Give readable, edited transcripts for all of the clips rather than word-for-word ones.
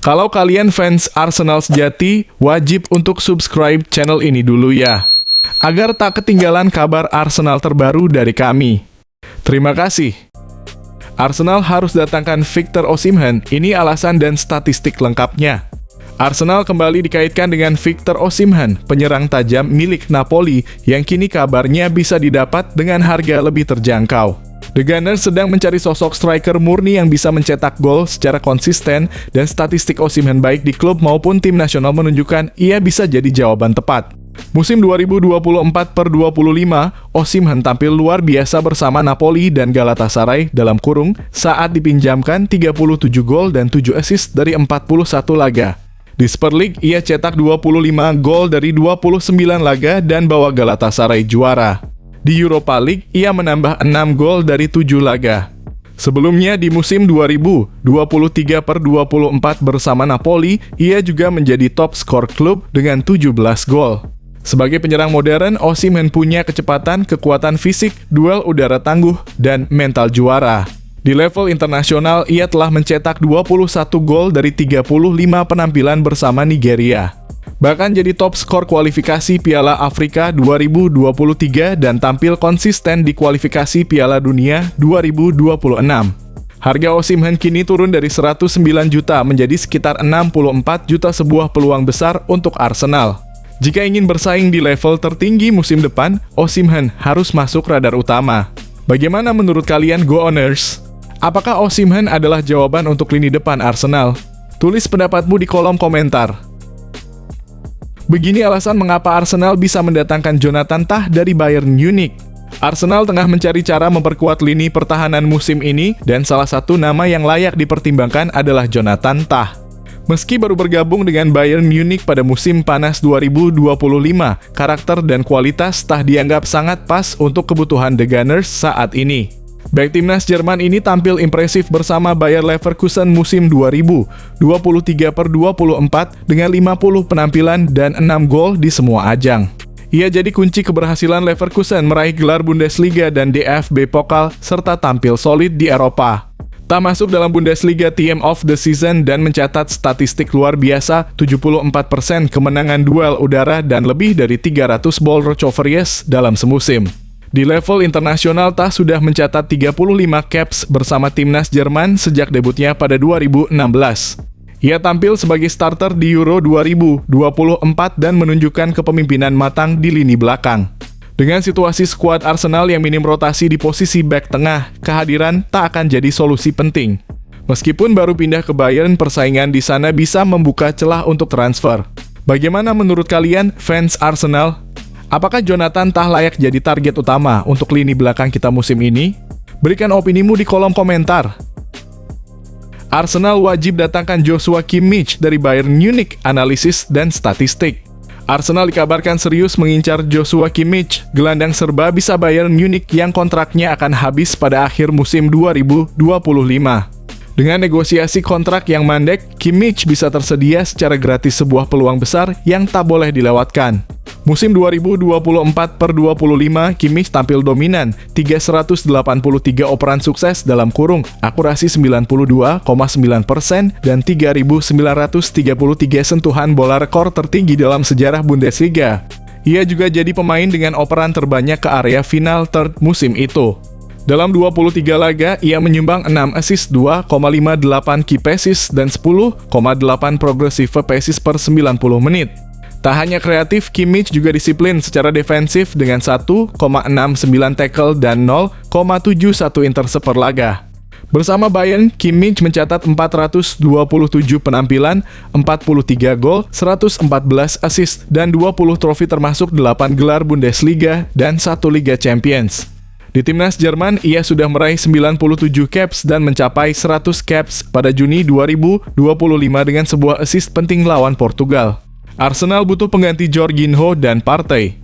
Kalau kalian fans Arsenal sejati, wajib untuk subscribe channel ini dulu ya, agar tak ketinggalan kabar Arsenal terbaru dari kami. Terima kasih. Arsenal harus datangkan Victor Osimhen, ini alasan dan statistik lengkapnya. Arsenal kembali dikaitkan dengan Victor Osimhen, penyerang tajam milik Napoli yang kini kabarnya bisa didapat dengan harga lebih terjangkau. The Gunners sedang mencari sosok striker murni yang bisa mencetak gol secara konsisten, dan statistik Osimhen baik di klub maupun tim nasional menunjukkan ia bisa jadi jawaban tepat. Musim 2024/25, Osimhen tampil luar biasa bersama Napoli dan Galatasaray saat dipinjamkan 37 gol dan 7 assist dari 41 laga. Di Super League, ia cetak 25 gol dari 29 laga dan bawa Galatasaray juara. Di Europa League, ia menambah 6 gol dari 7 laga. Sebelumnya di musim 2023/24 bersama Napoli, ia juga menjadi top skor klub dengan 17 gol. Sebagai penyerang modern, Osimhen punya kecepatan, kekuatan fisik, duel udara tangguh, dan mental juara. Di level internasional, ia telah mencetak 21 gol dari 35 penampilan bersama Nigeria. Bahkan jadi top skor kualifikasi Piala Afrika 2023 dan tampil konsisten di kualifikasi Piala Dunia 2026. Harga Osimhen kini turun dari 109 juta menjadi sekitar 64 juta, sebuah peluang besar untuk Arsenal. Jika ingin bersaing di level tertinggi musim depan, Osimhen harus masuk radar utama. Bagaimana menurut kalian, Go Owners? Apakah Osimhen adalah jawaban untuk lini depan Arsenal? Tulis pendapatmu di kolom komentar. Begini alasan mengapa Arsenal bisa mendatangkan Jonathan Tah dari Bayern Munich. Arsenal tengah mencari cara memperkuat lini pertahanan musim ini, dan salah satu nama yang layak dipertimbangkan adalah Jonathan Tah. Meski baru bergabung dengan Bayern Munich pada musim panas 2025, karakter dan kualitas Tah dianggap sangat pas untuk kebutuhan The Gunners saat ini. Bek timnas Jerman ini tampil impresif bersama Bayer Leverkusen musim 2023/24 dengan 50 penampilan dan 6 gol di semua ajang. Ia jadi kunci keberhasilan Leverkusen meraih gelar Bundesliga dan DFB Pokal serta tampil solid di Eropa. Tak masuk dalam Bundesliga Team of the Season dan mencatat statistik luar biasa, 74% kemenangan duel udara dan lebih dari 300 ball recoveries dalam semusim. Di level internasional, Tah sudah mencatat 35 caps bersama timnas Jerman sejak debutnya pada 2016. Ia tampil sebagai starter di Euro 2024 dan menunjukkan kepemimpinan matang di lini belakang. Dengan situasi skuad Arsenal yang minim rotasi di posisi bek tengah, kehadiran Tah akan jadi solusi penting. Meskipun baru pindah ke Bayern, persaingan di sana bisa membuka celah untuk transfer. Bagaimana menurut kalian, fans Arsenal? Apakah Jonathan Tah layak jadi target utama untuk lini belakang kita musim ini? Berikan opinimu di kolom komentar. Arsenal wajib datangkan Joshua Kimmich dari Bayern Munich, analisis dan statistik. Arsenal dikabarkan serius mengincar Joshua Kimmich, gelandang serba bisa Bayern Munich yang kontraknya akan habis pada akhir musim 2025. Dengan negosiasi kontrak yang mandek, Kimmich bisa tersedia secara gratis, sebuah peluang besar yang tak boleh dilewatkan. Musim 2024/25, Kimmich tampil dominan, 383 operan sukses (akurasi 92,9% dan 3.933 sentuhan bola, rekor tertinggi dalam sejarah Bundesliga. Ia juga jadi pemain dengan operan terbanyak ke area final third musim itu. Dalam 23 laga, ia menyumbang 6 assist, 2,58 key passes, dan 10,8 progressive passes per 90 menit. Tak hanya kreatif, Kimmich juga disiplin secara defensif dengan 1,69 tackle dan 0,71 intercept per laga. Bersama Bayern, Kimmich mencatat 427 penampilan, 43 gol, 114 assist, dan 20 trofi termasuk 8 gelar Bundesliga dan 1 Liga Champions. Di timnas Jerman, ia sudah meraih 97 caps dan mencapai 100 caps pada Juni 2025 dengan sebuah assist penting lawan Portugal. Arsenal butuh pengganti Jorginho dan Partey.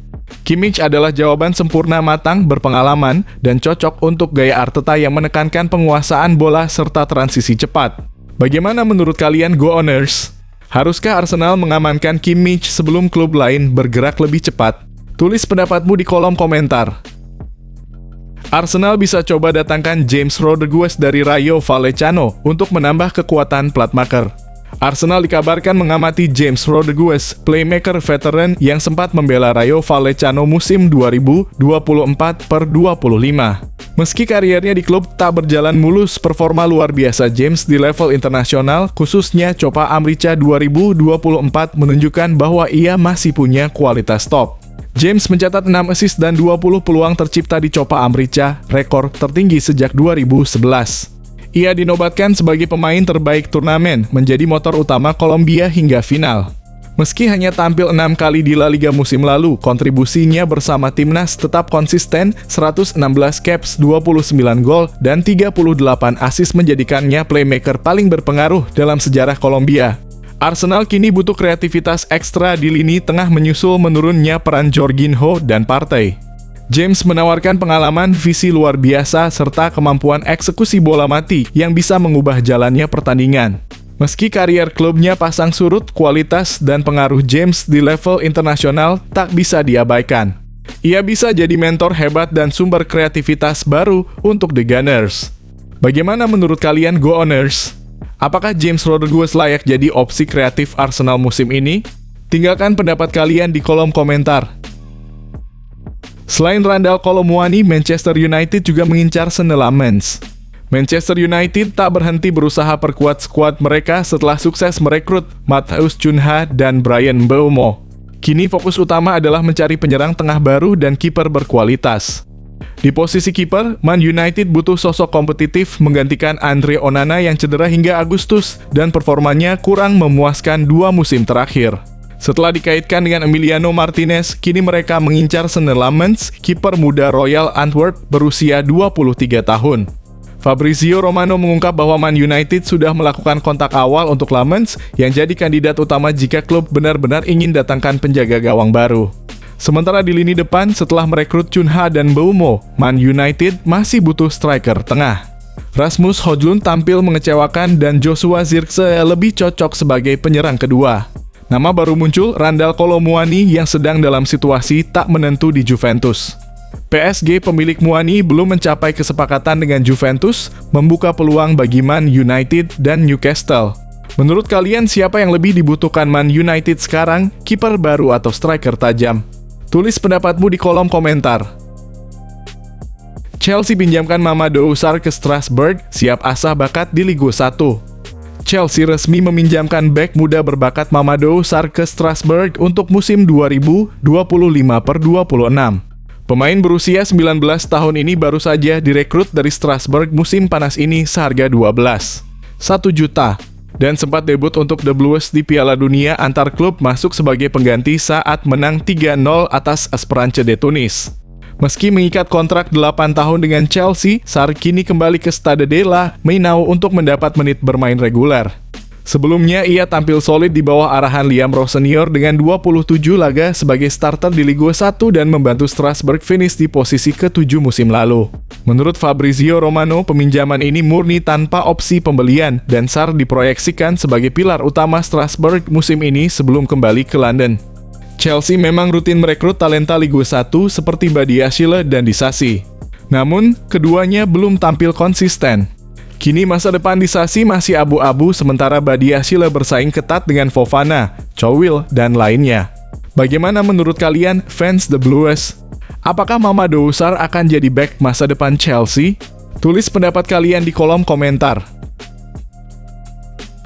Kimmich adalah jawaban sempurna, matang, berpengalaman, dan cocok untuk gaya Arteta yang menekankan penguasaan bola serta transisi cepat. Bagaimana menurut kalian, Go Owners? Haruskah Arsenal mengamankan Kimmich sebelum klub lain bergerak lebih cepat? Tulis pendapatmu di kolom komentar. Arsenal bisa coba datangkan James Rodriguez dari Rayo Vallecano untuk menambah kekuatan playmaker. Arsenal dikabarkan mengamati James Rodriguez, playmaker veteran yang sempat membela Rayo Vallecano musim 2024/25. Meski kariernya di klub tak berjalan mulus, performa luar biasa James di level internasional, khususnya Copa Amrica 2024 menunjukkan bahwa ia masih punya kualitas top. James mencatat 6 assist dan 20 peluang tercipta di Copa Amrica, rekor tertinggi sejak 2011. Ia dinobatkan sebagai pemain terbaik turnamen, menjadi motor utama Kolombia hingga final. Meski hanya tampil 6 kali di La Liga musim lalu, kontribusinya bersama timnas tetap konsisten, 116 caps, 29 gol, dan 38 assist menjadikannya playmaker paling berpengaruh dalam sejarah Kolombia. Arsenal kini butuh kreativitas ekstra di lini tengah menyusul menurunnya peran Jorginho dan Partey. James menawarkan pengalaman, visi luar biasa, serta kemampuan eksekusi bola mati yang bisa mengubah jalannya pertandingan. Meski karier klubnya pasang surut, kualitas dan pengaruh James di level internasional tak bisa diabaikan. Ia bisa jadi mentor hebat dan sumber kreativitas baru untuk The Gunners. Bagaimana menurut kalian, Go Owners? Apakah James Rodriguez layak jadi opsi kreatif Arsenal musim ini? Tinggalkan pendapat kalian di kolom komentar. Selain Randal Kolo Muani, Manchester United juga mengincar Senne Lammens. Manchester United tak berhenti berusaha perkuat skuad mereka setelah sukses merekrut Matheus Cunha dan Bryan Mbeumo. Kini fokus utama adalah mencari penyerang tengah baru dan kiper berkualitas. Di posisi kiper, Man United butuh sosok kompetitif menggantikan Andre Onana yang cedera hingga Agustus dan performanya kurang memuaskan 2 musim terakhir. Setelah dikaitkan dengan Emiliano Martinez, kini mereka mengincar Senne Lammens, kiper muda Royal Antwerp berusia 23 tahun. Fabrizio Romano mengungkap bahwa Man United sudah melakukan kontak awal untuk Lammens yang jadi kandidat utama jika klub benar-benar ingin datangkan penjaga gawang baru. Sementara di lini depan, setelah merekrut Cunha dan Mbeumo, Man United masih butuh striker tengah. Rasmus Højlund tampil mengecewakan dan Joshua Zirkzee lebih cocok sebagai penyerang kedua. Nama baru muncul, Randal Kolo Muani yang sedang dalam situasi tak menentu di Juventus. PSG pemilik Muani belum mencapai kesepakatan dengan Juventus, membuka peluang bagi Man United dan Newcastle. Menurut kalian siapa yang lebih dibutuhkan Man United sekarang, kiper baru atau striker tajam? Tulis pendapatmu di kolom komentar. Chelsea pinjamkan Mamadou Sarr ke Strasbourg, siap asah bakat di Liga 1. Chelsea resmi meminjamkan bek muda berbakat Mamadou Sarr ke Strasbourg untuk musim 2025/26. Pemain berusia 19 tahun ini baru saja direkrut dari Strasbourg musim panas ini seharga 1 juta dan sempat debut untuk The Blues di Piala Dunia antar klub, masuk sebagai pengganti saat menang 3-0 atas Esperance de Tunis. Meski mengikat kontrak 8 tahun dengan Chelsea, Sarr kini kembali ke Stade de la Mainau untuk mendapat menit bermain reguler. Sebelumnya, ia tampil solid di bawah arahan Liam Rowe Senior dengan 27 laga sebagai starter di Liga 1 dan membantu Strasbourg finish di posisi ke-7 musim lalu. Menurut Fabrizio Romano, peminjaman ini murni tanpa opsi pembelian dan Sarr diproyeksikan sebagai pilar utama Strasbourg musim ini sebelum kembali ke London. Chelsea memang rutin merekrut talenta Liga 1 seperti Badiashile dan Disasi. Namun, keduanya belum tampil konsisten. Kini masa depan Disasi masih abu-abu sementara Badiashile bersaing ketat dengan Fofana, Chilwell, dan lainnya. Bagaimana menurut kalian fans The Blues? Apakah Mamadou Sarr akan jadi bek masa depan Chelsea? Tulis pendapat kalian di kolom komentar.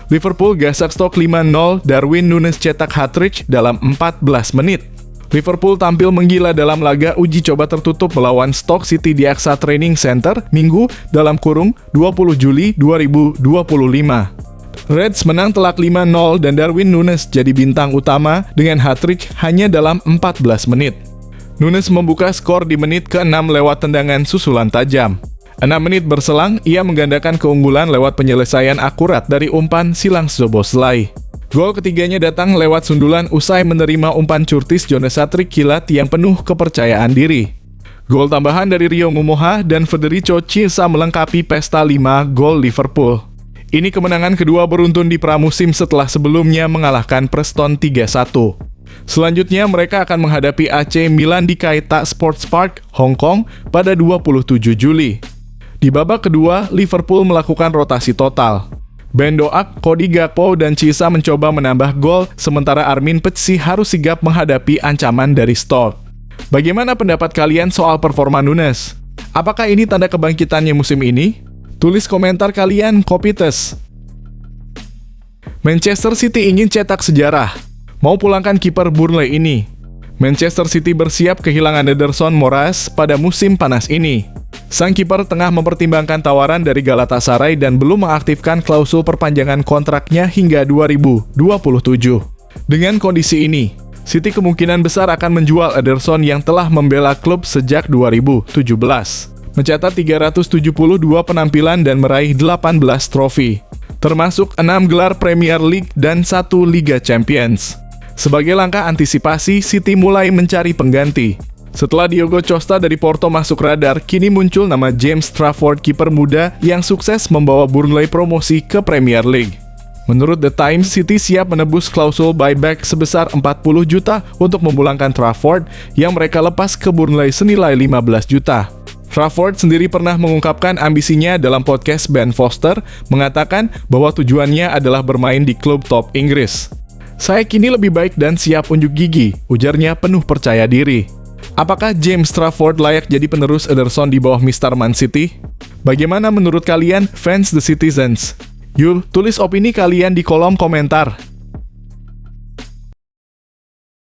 Liverpool gasak stok 5-0, Darwin Núñez cetak hat-trick dalam 14 menit. Liverpool tampil menggila dalam laga uji coba tertutup melawan Stoke City di AXA Training Center Minggu (20 Juli 2025). Reds menang telak 5-0 dan Darwin Núñez jadi bintang utama dengan hat-trick hanya dalam 14 menit. Núñez membuka skor di menit ke-6 lewat tendangan susulan tajam. 6 menit berselang, ia menggandakan keunggulan lewat penyelesaian akurat dari umpan silang Szoboszlai. Gol ketiganya datang lewat sundulan usai menerima umpan Curtis Jones hat-trick kilat yang penuh kepercayaan diri. Gol tambahan dari Rio Ngumoha dan Federico Chiesa melengkapi pesta 5 gol Liverpool. Ini kemenangan kedua beruntun di pramusim setelah sebelumnya mengalahkan Preston 3-1. Selanjutnya mereka akan menghadapi AC Milan di Keita Sports Park, Hong Kong pada 27 Juli. Di babak kedua, Liverpool melakukan rotasi total. Ben Doak, Cody Gakpo, dan Cisa mencoba menambah gol, sementara Armin Petsi harus sigap menghadapi ancaman dari Stoke. Bagaimana pendapat kalian soal performa Nunes? Apakah ini tanda kebangkitannya musim ini? Tulis komentar kalian, Kopites. Manchester City ingin cetak sejarah. Mau pulangkan kiper Burnley ini. Manchester City bersiap kehilangan Ederson Moraes pada musim panas ini. Sang kiper tengah mempertimbangkan tawaran dari Galatasaray dan belum mengaktifkan klausul perpanjangan kontraknya hingga 2027. Dengan kondisi ini, City kemungkinan besar akan menjual Ederson yang telah membela klub sejak 2017. Mencatat 372 penampilan dan meraih 18 trofi, termasuk 6 gelar Premier League dan 1 Liga Champions. Sebagai langkah antisipasi, City mulai mencari pengganti. Setelah Diogo Costa dari Porto masuk radar, kini muncul nama James Trafford, kiper muda yang sukses membawa Burnley promosi ke Premier League. Menurut The Times, City siap menebus klausul buyback sebesar 40 juta untuk memulangkan Trafford yang mereka lepas ke Burnley senilai 15 juta. Trafford sendiri pernah mengungkapkan ambisinya dalam podcast Ben Foster, mengatakan bahwa tujuannya adalah bermain di klub top Inggris. "Saya kini lebih baik dan siap unjuk gigi," ujarnya penuh percaya diri. Apakah James Trafford layak jadi penerus Ederson di bawah Mr. Man City? Bagaimana menurut kalian, fans The Citizens? Yuk, tulis opini kalian di kolom komentar.